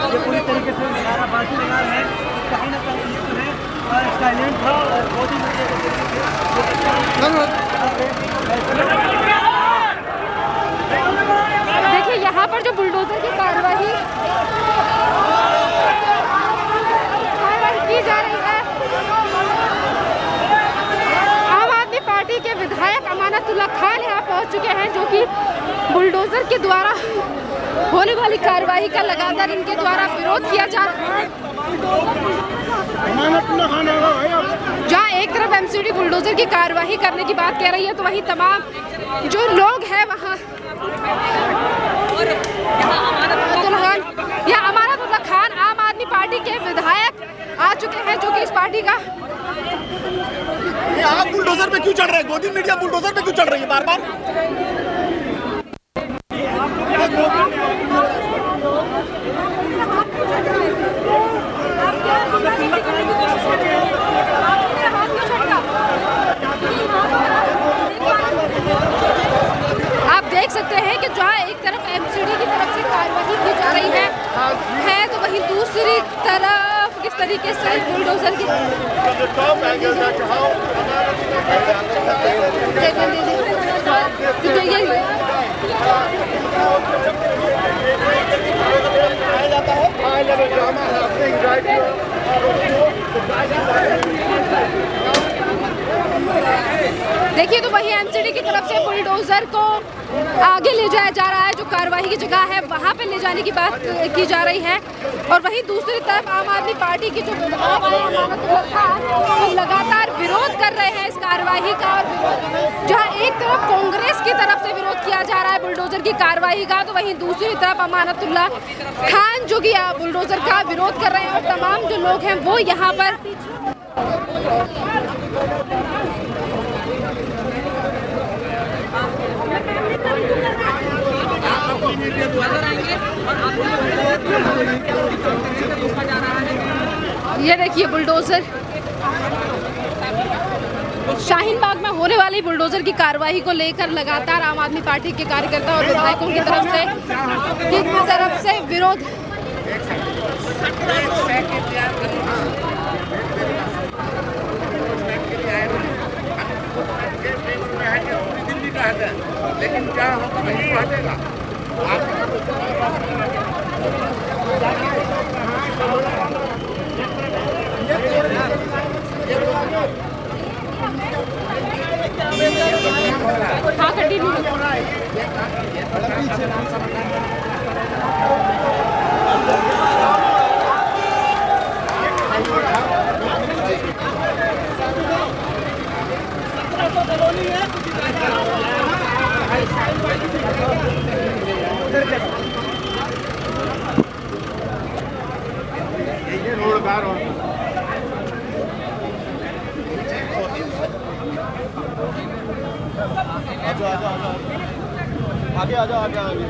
ये पूरी तरीके से नाराबाजी लगा रहे हैं। कहीं ना कहीं ये जो है साइलेंट था और बहुत ही देखिए यहाँ पर जो बुलडोजर की कार्रवाई की जा रही है, आम आदमी पार्टी के विधायक अमानतुल्लाह खान यहाँ पहुँच चुके हैं, जो कि बुलडोजर के द्वारा होने वाली कार्रवाई का लगातार इनके द्वारा विरोध किया जा रहा है। जहाँ एक तरफ एमसीडी बुलडोजर की कार्रवाई करने की बात कह रही है, तो वहीं तमाम जो लोग हैं वहाँ अमानतुल्लाह खान आम आदमी पार्टी के विधायक आ चुके हैं, जो कि इस पार्टी का आप बुलडोजर पे क्यों चढ़ रहे हैं? गोदी मीडिया बुलडोजर पे क्यों चढ़ रही है बार बार? आप देख सकते हैं कि जहाँ एक तरफ एमसीडी की तरफ से कार्रवाई की जा रही है तो वहीं दूसरी तरफ किस तरीके से बुलडोजर की देखिए, तो वही एमसीडी की तरफ से बुलडोजर को आगे ले जाया जा रहा है। जो कार्रवाई की जगह है वहां पे ले जाने की बात की जा रही है, और वहीं दूसरी तरफ आम आदमी पार्टी की जो विधायक है लगातार विरोध कर रहे हैं इस कार्रवाई का। और जहां एक तरफ कांग्रेस की तरफ से विरोध किया जा रहा है बुलडोजर की कार्रवाई का, तो वहीं दूसरी तरफ अमानतुल्लाह खान जो कि बुलडोजर का विरोध कर रहे हैं, और तमाम जो लोग हैं वो यहाँ पर ये देखिए बुलडोजर शाहीन बाग में होने वाली बुलडोजर की कार्रवाई को लेकर लगातार आम आदमी पार्टी के कार्यकर्ता और विधायकों की तरफ से विरोध। लेकिन क्या होगा नहीं हटेगा। हाँ कंटिन्यू। आगे आ जाओ आगे आगे।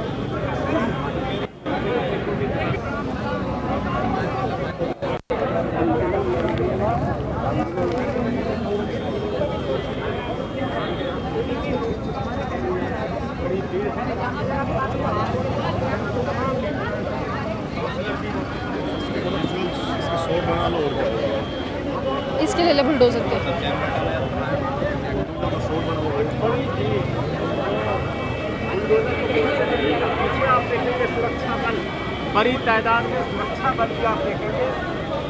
इसके लिए बुलडोजर के आप देखेंगे सुरक्षा बल, बड़ी तादाद में सुरक्षा बल की आप देखेंगे,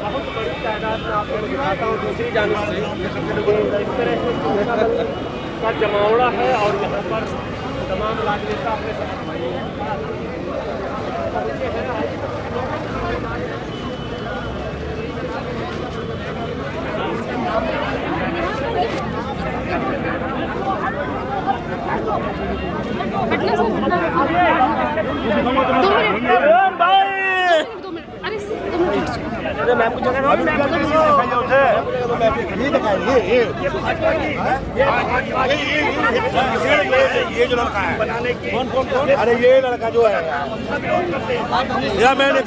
बहुत बड़ी तादाद में आपको दिखाता हूँ दूसरी जानब से। इस तरह से सुरक्षा बल का जमावड़ा है, और यहाँ पर तमाम राजनेता अपने साथ अरे मैं कुछ जगह ये जो लड़का है कौन? अरे ये लड़का जो है या मैंने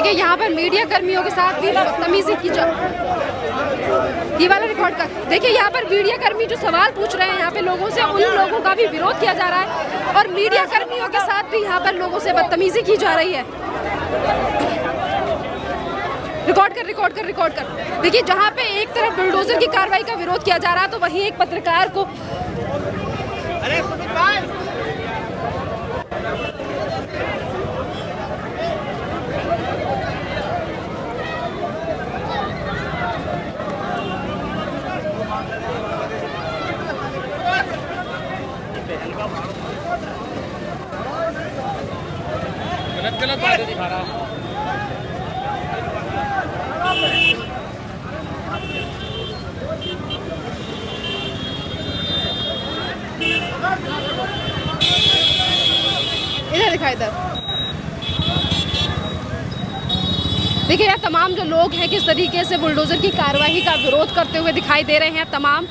देखिए यहाँ पर मीडिया कर्मियों के साथ भी बदतमीजी की ये वाला रिकॉर्ड कर। देखिए यहाँ पर मीडिया कर्मी जो सवाल पूछ रहे हैं यहाँ पे लोगों से, उन लोगों का भी विरोध किया जा रहा है और मीडिया कर्मियों के साथ भी यहाँ पर लोगों से बदतमीजी की जा रही है। रिकॉर्ड कर। देखिए जहाँ पे एक तरफ बुलडोजर की कार्रवाई का विरोध किया जा रहा है तो वहीं एक पत्रकार को गलत बातें दिखा रहा है। इधर दिखा इधर। देखिए यार तमाम जो लोग हैं किस तरीके से बुलडोजर की कार्रवाई का विरोध करते हुए दिखाई दे रहे हैं तमाम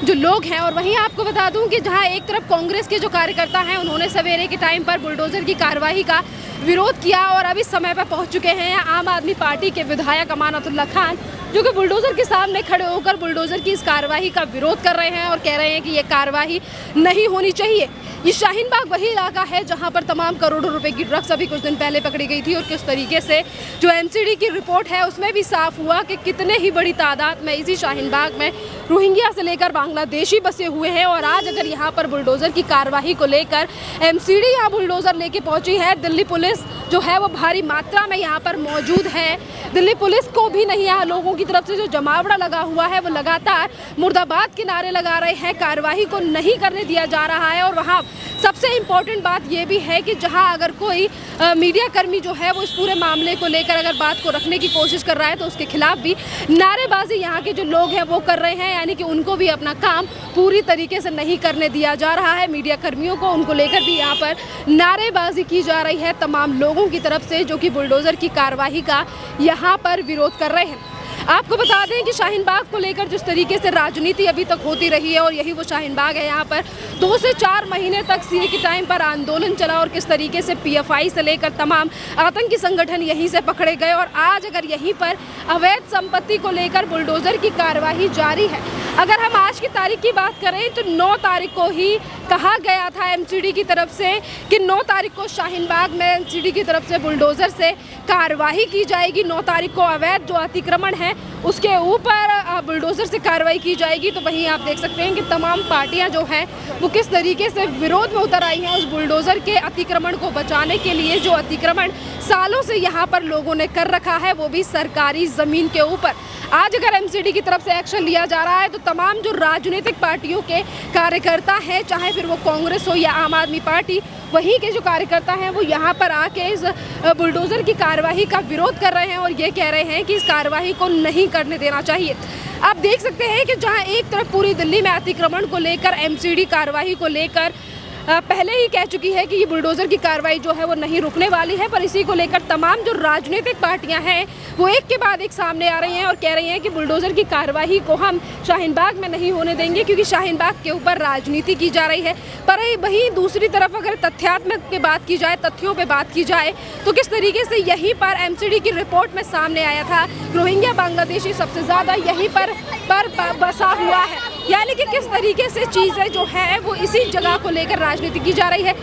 जो लोग हैं। और वहीं आपको बता दूं कि जहां एक तरफ कांग्रेस के जो कार्यकर्ता हैं उन्होंने सवेरे के टाइम पर बुलडोजर की कार्रवाई का विरोध किया और अभी समय पर पहुंच चुके हैं आम आदमी पार्टी के विधायक अमानतुल्लाह खान, जो कि बुलडोजर के सामने खड़े होकर बुलडोजर की इस कार्रवाई का विरोध कर रहे हैं और कह रहे हैं कि ये कार्रवाई नहीं होनी चाहिए। ये शाहीन बाग वही इलाका है जहां पर तमाम करोड़ों रुपए की ड्रग्स अभी कुछ दिन पहले पकड़ी गई थी और किस तरीके से जो एमसीडी की रिपोर्ट है उसमें भी साफ हुआ कि कितने ही बड़ी तादाद में इसी शाहीन बाग में रोहिंग्या से लेकर बांग्लादेशी बसे हुए हैं। और आज अगर यहाँ पर बुलडोजर की कार्रवाई को लेकर एमसीडी यहाँ बुलडोजर लेके पहुंची है, दिल्ली पुलिस जो है वो भारी मात्रा में यहाँ पर मौजूद है। दिल्ली पुलिस को भी नहीं, यहाँ लोगों की तरफ से जो जमावड़ा लगा हुआ है वो लगातार मुर्दाबाद के नारे लगा रहे हैं, कार्रवाई को नहीं करने दिया जा रहा है। और वहाँ सबसे इम्पोर्टेंट बात ये भी है कि जहाँ अगर कोई मीडिया कर्मी जो है वो इस पूरे मामले को लेकर अगर बात को रखने की कोशिश कर रहा है तो उसके खिलाफ भी नारेबाजी यहाँ के जो लोग हैं वो कर रहे हैं, यानी कि उनको भी अपना काम पूरी तरीके से नहीं करने दिया जा रहा है। मीडिया कर्मियों को उनको लेकर भी यहाँ पर नारेबाजी की जा रही है तमाम लोगों की तरफ से जो कि बुलडोजर की कार्रवाई का यहाँ पर विरोध कर रहे हैं। आपको बता दें कि शाहीन बाग को लेकर जिस तरीके से राजनीति अभी तक होती रही है और यही वो शाहीन बाग है, यहाँ पर 2 से 4 महीने तक सीए के टाइम पर आंदोलन चला और किस तरीके से पीएफआई से लेकर तमाम आतंकी संगठन यहीं से पकड़े गए। और आज अगर यहीं पर अवैध संपत्ति को लेकर बुलडोजर की कार्रवाई जारी है। अगर हम आज की तारीख की बात करें तो 9 तारीख को ही कहा गया था एमसीडी की तरफ से कि 9 तारीख को शाहीन बाग में एमसीडी की तरफ से बुलडोजर से कार्रवाई की जाएगी। 9 तारीख को अवैध जो अतिक्रमण है उसके ऊपर बुलडोजर से कार्रवाई की जाएगी। तो वहीं आप देख सकते हैं कि तमाम पार्टियां जो हैं वो किस तरीके से विरोध में उतर आई हैं उस बुलडोजर के अतिक्रमण को बचाने के लिए, जो अतिक्रमण सालों से यहाँ पर लोगों ने कर रखा है वो भी सरकारी ज़मीन के ऊपर। आज अगर एमसीडी की तरफ से एक्शन लिया जा रहा है तो तमाम जो राजनीतिक पार्टियों के कार्यकर्ता हैं, चाहे फिर वो कांग्रेस हो या आम आदमी पार्टी, वहीं के जो कार्यकर्ता हैं वो यहाँ पर आके इस बुलडोजर की कार्रवाई का विरोध कर रहे हैं और ये कह रहे हैं कि इस कार्रवाई को नहीं करने देना चाहिए। आप देख सकते हैं कि जहाँ एक तरफ पूरी दिल्ली में अतिक्रमण को लेकर एमसीडी कार्रवाई को लेकर पहले ही कह चुकी है कि ये बुलडोजर की कार्रवाई जो है वो नहीं रुकने वाली है, पर इसी को लेकर तमाम जो राजनीतिक पार्टियां हैं वो एक के बाद एक सामने आ रही हैं और कह रही हैं कि बुलडोजर की कार्रवाई को हम शाहीन बाग में नहीं होने देंगे क्योंकि शाहीन बाग के ऊपर राजनीति की जा रही है। पर वहीं दूसरी तरफ अगर तथ्यात्मक की बात की जाए, तथ्यों पर बात की जाए तो किस तरीके से यहीं पर एमसीडी की रिपोर्ट में सामने आया था रोहिंग्या बांग्लादेशी सबसे ज़्यादा यहीं पर बसा हुआ है, यानी कि किस तरीके से चीज़ें जो है वो इसी जगह को लेकर राजनीति की जा रही है।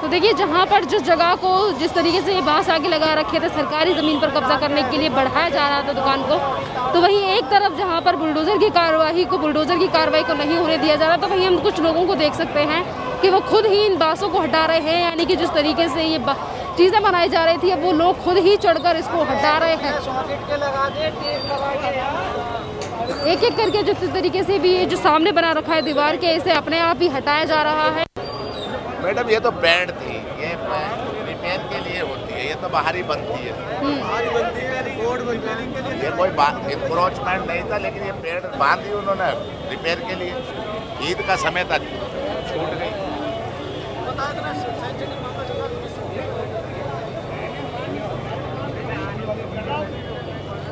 तो देखिए जहाँ पर जिस जगह को जिस तरीके से ये बांस आगे लगा रखे थे सरकारी ज़मीन पर कब्जा करने के लिए बढ़ाया जा रहा था दुकान को, तो वहीं एक तरफ जहाँ पर बुलडोजर की कार्रवाई को नहीं होने दिया जा रहा, तो वहीं हम कुछ लोगों को देख सकते हैं कि वो खुद ही इन बांसों को हटा रहे हैं, यानी कि जिस तरीके से ये चीज़ें बनाई जा रही थी अब वो लोग खुद ही चढ़कर इसको हटा रहे हैं। एक एक करके जिस तरीके से भी ये जो सामने बना रखा है दीवार के, इसे अपने आप ही हटाया जा रहा है। मैडम ये तो बैंड थी, ये रिपेयर के लिए होती है, ये तो बाहरी बनती है। ये कोई इंक्रोचमेंट नहीं था, लेकिन ये पेड़ बांध दी उन्होंने रिपेयर के लिए। ईद का समय तक छूट गई।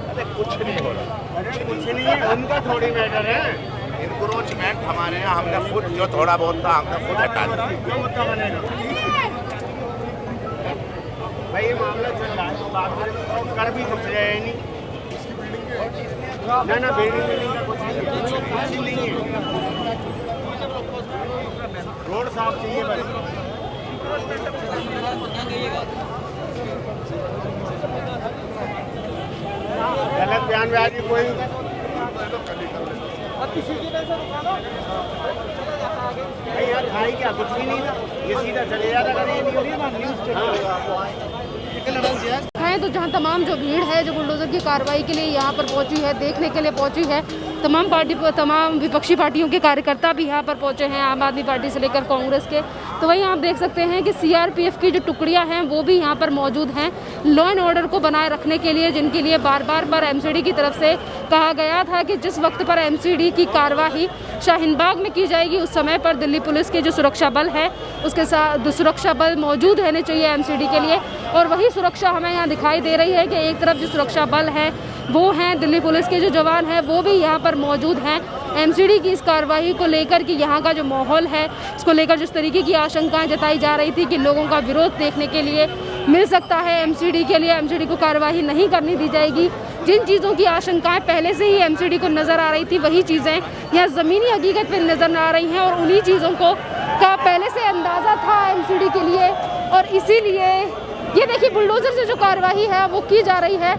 अरे कुछ नहीं हो रहा, कुछ नहीं है, उनका थोड़ी मैटर है। इंक्रोचमेंट हमारे यहाँ हमने खुद जो थोड़ा बहुत था हमने खुद हटा दिया। भाई ये मामला चल रहा है, बात करें तो कर भी कुछ रहे हैं नहीं। ना बिल्डिंग का कुछ नहीं है, रोड साफ चाहिए बस। गलत बयानबाजी कोई भाई यार खाई क्या कुछ भी नहीं था, ये सीधा चले जाता करें है। तो जहां तमाम जो भीड़ है जो बुलडोजर की कार्रवाई के लिए यहाँ पर पहुंची है, देखने के लिए पहुंची है, तमाम विपक्षी पार्टियों के कार्यकर्ता भी यहाँ पर पहुंचे हैं, आम आदमी पार्टी से लेकर कांग्रेस के। तो वहीं आप देख सकते हैं कि सीआरपीएफ की जो टुकड़ियां हैं वो भी यहाँ पर मौजूद हैं, लॉ एंड ऑर्डर को बनाए रखने के लिए, जिनके लिए बार बार पर एमसीडी की तरफ से कहा गया था कि जिस वक्त पर एमसीडी की कार्यवाही शाहीन बाग में की जाएगी उस समय पर दिल्ली पुलिस के जो सुरक्षा बल है उसके साथ सुरक्षा बल मौजूद रहने चाहिए एमसीडी के लिए। और वही सुरक्षा हमें यहाँ दिखाई दे रही है कि एक तरफ जो सुरक्षा बल है वो हैं दिल्ली पुलिस के जो जवान हैं वो भी यहाँ पर मौजूद हैं। एमसीडी की इस कार्रवाई को लेकर कि यहाँ का जो माहौल है उसको लेकर जिस तरीके की आशंकाएं जताई जा रही थी कि लोगों का विरोध देखने के लिए मिल सकता है एमसीडी के लिए, एमसीडी को कार्रवाई नहीं करने दी जाएगी, जिन चीज़ों की आशंकाएं पहले से ही एमसीडी को नज़र आ रही थी वही चीज़ें यहाँ ज़मीनी हकीकत पर नज़र आ रही हैं और उन्हीं चीज़ों को का पहले से अंदाज़ा था एमसीडी के लिए। और इसीलिए ये देखिए बुलडोज़र से जो कार्रवाई है वो की जा रही है।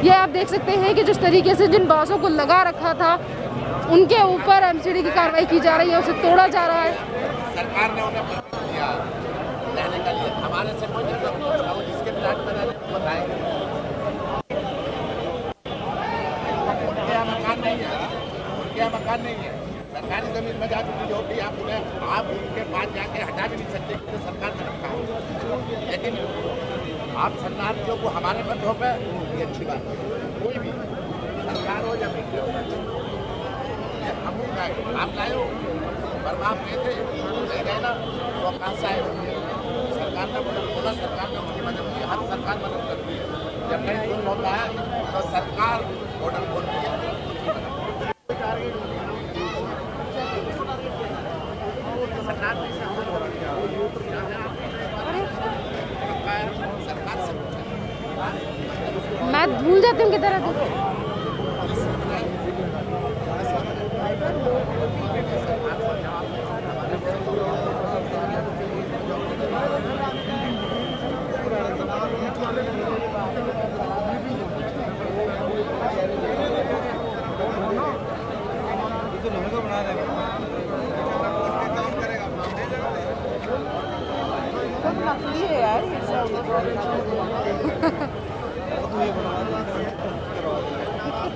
ये आप देख सकते हैं कि जिस तरीके से जिन बाँसों को लगा रखा था उनके ऊपर एमसीडी की कार्रवाई की जा रही है, उसे तोड़ा जा रहा है। सरकार ने उन्हें दिया रहने का लिए, हमारे से कोई मतलब नहीं, वो जिसके प्लाट में रहने को बताएंगे। उनके यहाँ मकान नहीं है, उनके यहाँ मकान नहीं है, सरकारी जमीन में जा चुकी होगी, आप उनके पास जाके हटा भी नहीं सकते क्योंकि सरकार ने रखा है। लेकिन आप शरणार्थियों को हमारे पर थोपे, ये अच्छी बात है। कोई भी सरकार हो या मीडिया हो, हम आप लाए हो पर आप गए थे नहीं गए ना, तो कहाँ से आए? सरकार ने बोला, सरकार ने उनकी मदद की, हर सरकार मदद करती है। जब कहीं जुल्म होता है तो सरकार ऑर्डर खोलती है। मैं भूल जाती हूँ किधर है।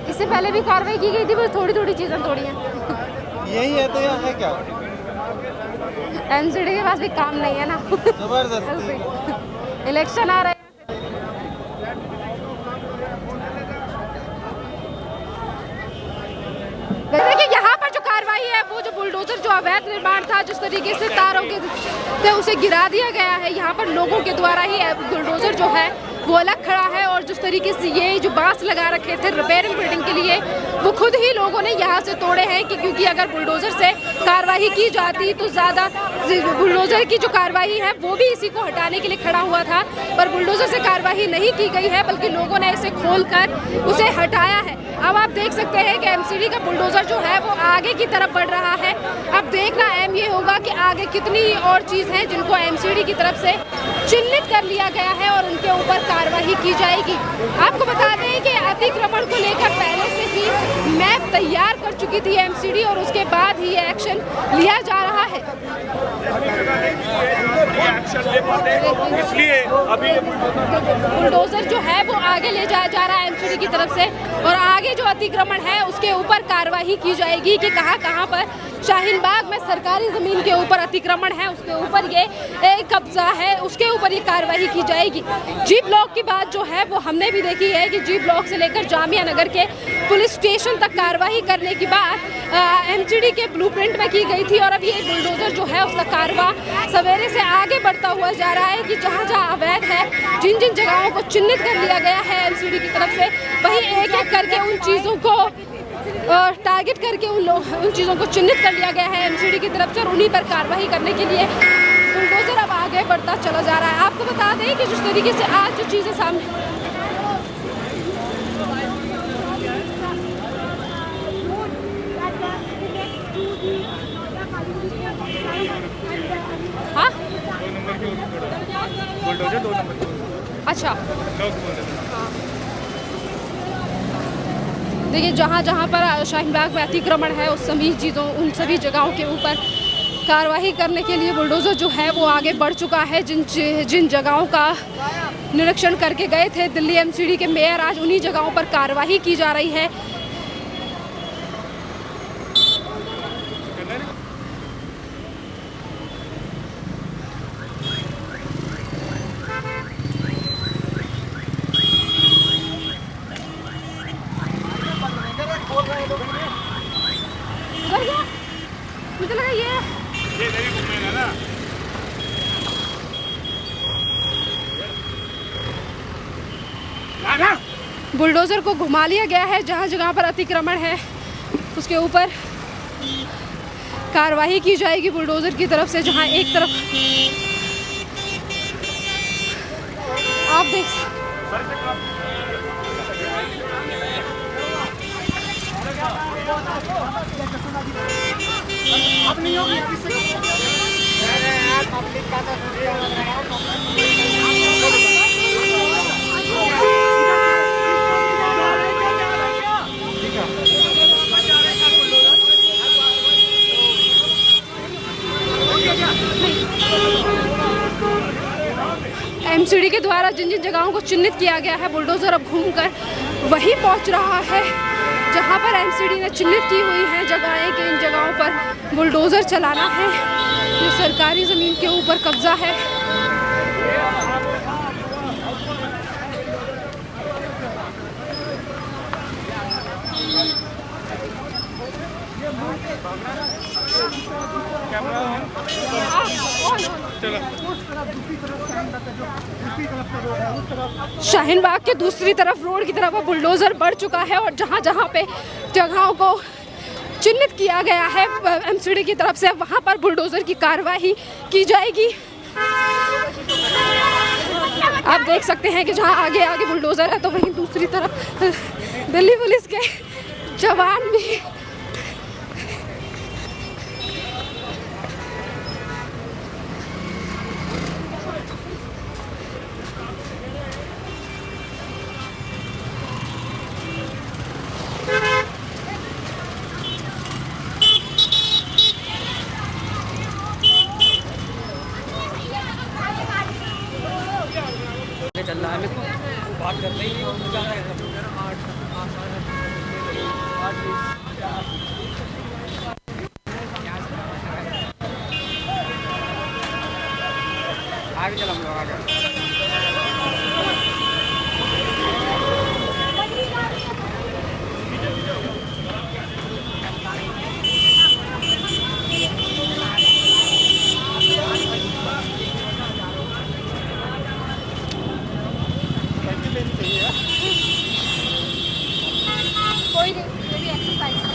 इससे पहले भी कार्रवाई की गई थी, बस थोड़ी थोड़ी चीजें तोड़ी हैं। यही है तो यहाँ है क्या? एमसीडी के पास भी काम नहीं है ना, जबरदस्ती इलेक्शन आ रहे हैं। देखिए यहाँ पर जो कार्रवाई है वो जो बुलडोजर जो अवैध निर्माण था जिस तरीके से तारों के उसे गिरा दिया गया है, यहाँ पर लोगों के द्वारा ही बुलडोजर जो है वो अलग खड़ा है। और जिस तरीके से ये जो बांस लगा रखे थे रिपेयरिंग बिल्डिंग के लिए वो खुद ही लोगों ने यहाँ से तोड़े हैं कि क्योंकि अगर बुलडोजर से कार्रवाई की जाती तो ज़्यादा, बुलडोजर की जो कार्रवाई है वो भी इसी को हटाने के लिए खड़ा हुआ था, पर बुलडोजर से कार्रवाई नहीं की गई है बल्कि लोगों ने इसे खोलकर उसे हटाया है। अब आप देख सकते हैं कि एमसीडी का बुलडोजर जो है वो आगे की तरफ बढ़ रहा है। अब देखना अहम ये होगा कि आगे कितनी और चीज़ हैं जिनको एमसीडी की तरफ से चिन्हित कर लिया गया है और उनके ऊपर कार्रवाई की जाएगी। आपको बता दें कि अतिक्रमण को लेकर पहले से ही मैप तैयार कर चुकी थी एमसीडी और उसके बाद ही ये एक्शन लिया जा रहा है। इसलिए अभी बुलडोजर जो है वो आगे ले जाया जा रहा है एमसीडी की तरफ से और आगे जो अतिक्रमण है उसके ऊपर कार्रवाई की जाएगी कि कहां कहां पर शाहीन बाग में सरकारी ज़मीन के ऊपर अतिक्रमण है उसके ऊपर ये कब्जा है, उसके ऊपर ये कार्रवाई की जाएगी। जी ब्लॉक की बात जो है वो हमने भी देखी है कि जी ब्लॉक से लेकर जामिया नगर के पुलिस स्टेशन तक कार्रवाई करने की बात एमसीडी के ब्लूप्रिंट में की गई थी और अब ये बुलडोजर जो है उसका कार्रवा सवेरे से आगे बढ़ता हुआ जा रहा है कि जहाँ जहाँ अवैध है, जिन जिन जगहों को चिन्हित कर लिया गया है एमसीडी की तरफ से, वहीं एक एक करके उन चीज़ों को टारगेट करके उन चीज़ों को चिन्हित कर लिया गया है एमसीडी की तरफ से और उन्हीं पर कार्रवाई करने के लिए बुलडोजर अब आगे बढ़ता चला जा रहा है। आपको आपको बता दें कि जिस तरीके से आज जो चीज़ें सामने हाँ अच्छा देखिए जहाँ जहाँ पर शाहीन बाग में अतिक्रमण है उस सभी चीज़ों उन सभी जगहों के ऊपर कार्रवाई करने के लिए बुलडोज़र जो है वो आगे बढ़ चुका है। जिन जगहों का निरीक्षण करके गए थे दिल्ली एमसीडी के मेयर, आज उन्हीं जगहों पर कार्रवाई की जा रही है। मुझे लगा ये ना बुलडोज़र को घुमा लिया गया है। जहाँ जगह पर अतिक्रमण है उसके ऊपर कार्रवाई की जाएगी बुलडोज़र की तरफ से। जहाँ एक तरफ आप देख एमसीडी के द्वारा जिन जिन जगहों को चिन्हित किया गया है बुलडोज़र अब घूमकर वहीं पहुंच रहा है जहां पर एमसीडी ने चिन्हित की हुई है जगहें कि इन जगहों पर बुलडोज़र चलाना है। जो सरकारी ज़मीन के ऊपर कब्जा है। शाहीन बाग के दूसरी तरफ रोड की तरफ अब बुलडोज़र बढ़ चुका है और जहां जहां पे जगहों को चिन्हित किया गया है एमसीडी की तरफ से वहां पर बुलडोज़र की कार्रवाई की जाएगी। आप देख सकते हैं कि जहां आगे आगे बुलडोज़र है तो वहीं दूसरी तरफ दिल्ली पुलिस के जवान भी चल रहा है। बात कर रही है आगे चल हम लोग आगे। कोई भी एक्सरसाइज का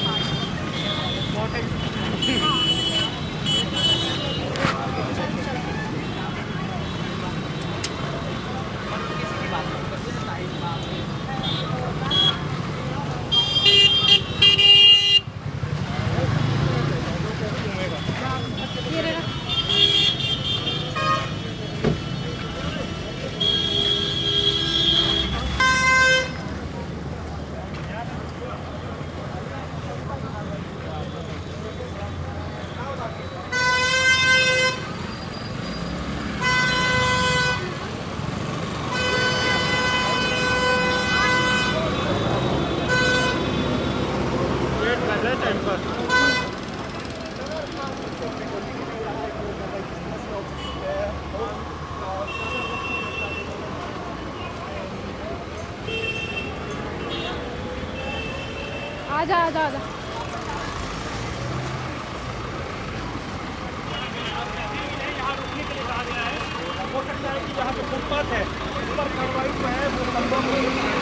आजा आजा आजा। यहाँ रुकने के लिए कहा गया है। हो सकता है कि यहाँ पे फुटपाथ है इस पर कार्रवाई जो है वो संभव नहीं है।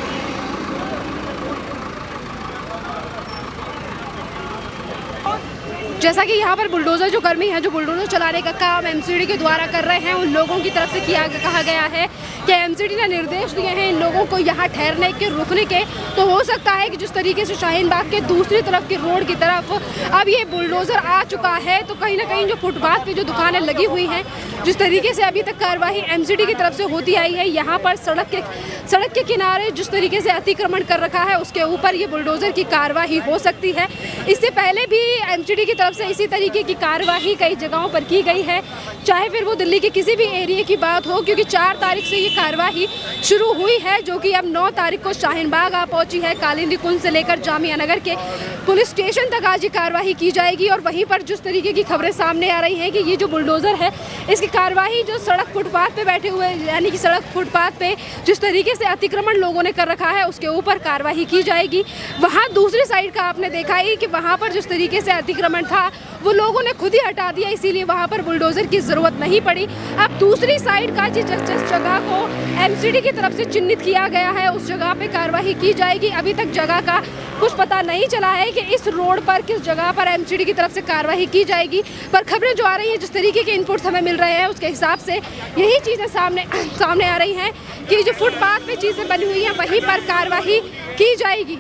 जैसा कि यहाँ पर बुलडोज़र जो कर्मी हैं जो बुलडोज़र चलाने का काम एमसीडी के द्वारा कर रहे हैं, उन लोगों की तरफ से कहा गया है कि एमसीडी ने निर्देश दिए हैं इन लोगों को यहाँ ठहरने के, रुकने के। तो हो सकता है कि जिस तरीके से शाहीन बाग के दूसरी तरफ के रोड की तरफ अब ये बुलडोज़र आ चुका है, तो कहीं ना कहीं जो फुटपाथ पे जो दुकानें लगी हुई हैं, जिस तरीके से अभी तक कार्रवाई एमसीडी की तरफ से होती आई है, यहाँ पर सड़क के किनारे जिस तरीके से अतिक्रमण कर रखा है उसके ऊपर ये बुलडोज़र की कार्रवाई हो सकती है। इससे पहले भी एमसीडी की तरफ से इसी तरीके की कार्रवाई कई जगहों पर की गई है, चाहे फिर वो दिल्ली के किसी भी एरिया की बात हो, क्योंकि 4 तारीख से ये कार्रवाई शुरू हुई है, जो कि अब 9 तारीख को शाहीन बाग आ पहुंची है। कालिंदी कुंज से लेकर जामिया नगर के पुलिस स्टेशन तक आज ये कार्रवाई की जाएगी। और वहीं पर जिस तरीके की खबरें सामने आ रही हैं कि ये जो बुलडोज़र है इसकी कार्रवाई जो सड़क फुटपाथ पे बैठे हुए, यानी कि सड़क फुटपाथ पे जिस तरीके से अतिक्रमण लोगों ने कर रखा है उसके ऊपर कार्रवाई की जाएगी। वहाँ दूसरी साइड का आपने देखा ही कि वहाँ पर जिस तरीके से अतिक्रमण था वो लोगों ने खुद ही हटा दिया, इसीलिए वहाँ पर बुलडोज़र की ज़रूरत नहीं पड़ी। अब दूसरी साइड का जिस जगह को एमसीडी की तरफ से चिन्हित किया गया है उस जगह पे कार्रवाई की जाएगी। अभी तक जगह का कुछ पता नहीं चला है कि इस रोड पर किस जगह पर एमसीडी की तरफ से कार्रवाई की जाएगी, पर खबरें जो आ रही हैं, जिस तरीके के इनपुट्स हमें मिल रहे हैं उसके हिसाब से यही चीज़ें सामने आ रही हैं कि जो फुटपाथ पे चीज़ें बनी हुई हैं वहीं पर कार्रवाई की जाएगी।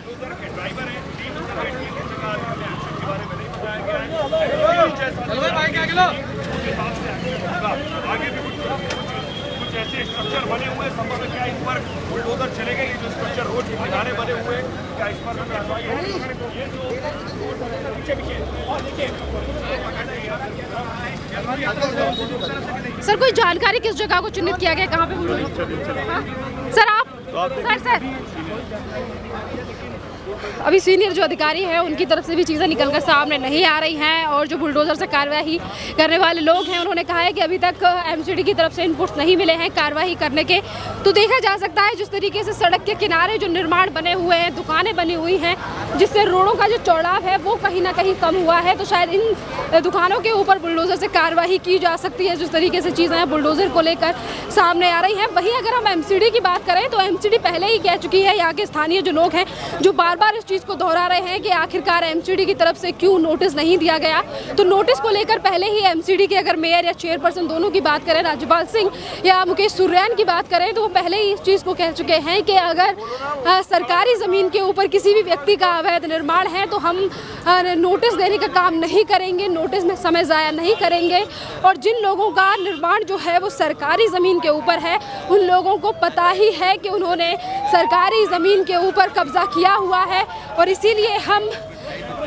आगे भी कुछ ऐसे स्ट्रक्चर बने हुए संभव है क्या इस पर बुलडोजर चलेगा? ये जो स्ट्रक्चर रोड के किनारे बने हुए क्या इस पर कार्रवाई होगी? सर कोई जानकारी किस जगह को चिन्हित किया गया, कहाँ पे बुलडोजर? हाँ सर आप सर अभी सीनियर जो अधिकारी हैं उनकी तरफ से भी चीज़ें निकलकर सामने नहीं आ रही हैं, और जो बुलडोज़र से कार्रवाई करने वाले लोग हैं उन्होंने कहा है कि अभी तक एमसीडी की तरफ से इनपुट्स नहीं मिले हैं कार्रवाई करने के। तो देखा जा सकता है जिस तरीके से सड़क के किनारे जो निर्माण बने हुए हैं, दुकानें बनी हुई हैं, जिससे रोडों का जो चौड़ाव है वो कहीं ना कहीं कम हुआ है, तो शायद इन दुकानों के ऊपर बुलडोज़र से कार्रवाई की जा सकती है। जिस तरीके से चीज़ें हैं बुलडोज़र को लेकर सामने आ रही हैं। वहीं अगर हम एमसीडी की बात करें तो एमसीडी पहले ही कह चुकी है, यहाँ के स्थानीय जो लोग हैं जो बार बार इस चीज़ को दोहरा रहे हैं कि आखिरकार एमसीडी की तरफ से क्यों नोटिस नहीं दिया गया। तो नोटिस को लेकर पहले ही एमसीडी के अगर मेयर या चेयरपर्सन दोनों की बात करें, राज्यपाल सिंह या मुकेश सुर्यान की बात करें, तो वो पहले ही इस चीज़ को कह चुके हैं कि अगर सरकारी ज़मीन के ऊपर किसी भी व्यक्ति का अवैध निर्माण है तो हम नोटिस देने का काम नहीं करेंगे, नोटिस में समय ज़ाया नहीं करेंगे। और जिन लोगों का निर्माण जो है वो सरकारी ज़मीन के ऊपर है, उन लोगों को पता ही है कि उन्होंने सरकारी ज़मीन के ऊपर कब्जा किया हुआ है, और इसीलिए हम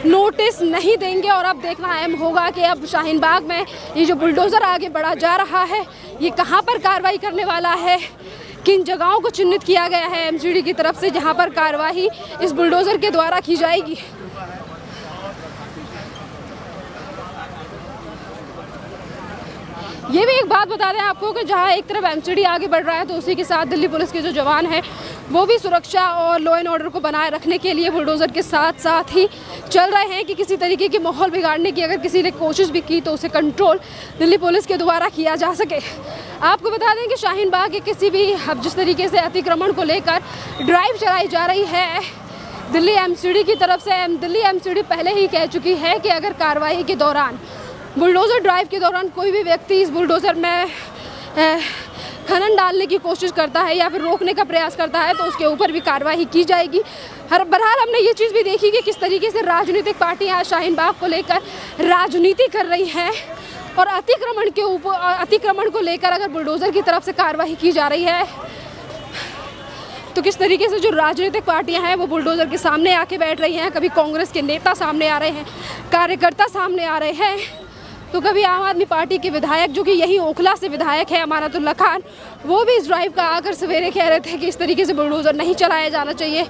नोटिस नहीं देंगे। और अब देखना अहम होगा कि अब शाहीन बाग में ये जो बुलडोज़र आगे बढ़ा जा रहा है ये कहाँ पर कार्रवाई करने वाला है, किन जगहों को चिन्हित किया गया है एमसीडी की तरफ से जहाँ पर कार्रवाई इस बुलडोज़र के द्वारा की जाएगी। ये भी एक बात बता दें आपको कि जहाँ एक तरफ एमसीडी आगे बढ़ रहा है तो उसी के साथ दिल्ली पुलिस के जो जवान हैं वो भी सुरक्षा और लॉ एंड ऑर्डर को बनाए रखने के लिए बुलडोज़र के साथ साथ ही चल रहे हैं कि किसी तरीके के माहौल बिगाड़ने की अगर किसी ने कोशिश भी की तो उसे कंट्रोल दिल्ली पुलिस के द्वारा किया जा सके। आपको बता दें कि शाहीन बाग के किसी भी अब जिस तरीके से अतिक्रमण को लेकर ड्राइव चलाई जा रही है दिल्ली एमसीडी की तरफ से, दिल्ली एमसीडी पहले ही कह चुकी है कि अगर कार्रवाई के दौरान बुलडोज़र ड्राइव के दौरान कोई भी व्यक्ति इस बुलडोज़र में खनन डालने की कोशिश करता है या फिर रोकने का प्रयास करता है तो उसके ऊपर भी कार्रवाई की जाएगी। बहरहाल हमने ये चीज़ भी देखी कि किस तरीके से राजनीतिक पार्टियां शाहीन बाग को लेकर राजनीति कर रही हैं, और अतिक्रमण को लेकर अगर बुलडोज़र की तरफ से कार्रवाई की जा रही है तो किस तरीके से जो राजनीतिक पार्टियां हैं वो बुलडोज़र के सामने आके बैठ रही हैं। कभी कांग्रेस के नेता सामने आ रहे हैं, कार्यकर्ता सामने आ रहे हैं, तो कभी आम आदमी पार्टी के विधायक जो कि यही ओखला से विधायक है अमानतुल्लाह खान, वो भी इस ड्राइव का आकर सवेरे कह रहे थे कि इस तरीके से बुलडोज़र नहीं चलाया जाना चाहिए,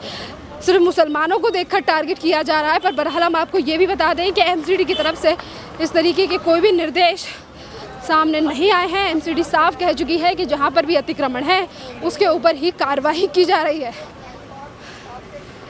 सिर्फ मुसलमानों को देखकर टारगेट किया जा रहा है। पर बहरहाल हम आपको ये भी बता दें कि एमसीडी की तरफ से इस तरीके के कोई भी निर्देश सामने नहीं आए हैं। एमसीडी साफ कह चुकी है कि जहाँ पर भी अतिक्रमण है उसके ऊपर ही कार्रवाई की जा रही है।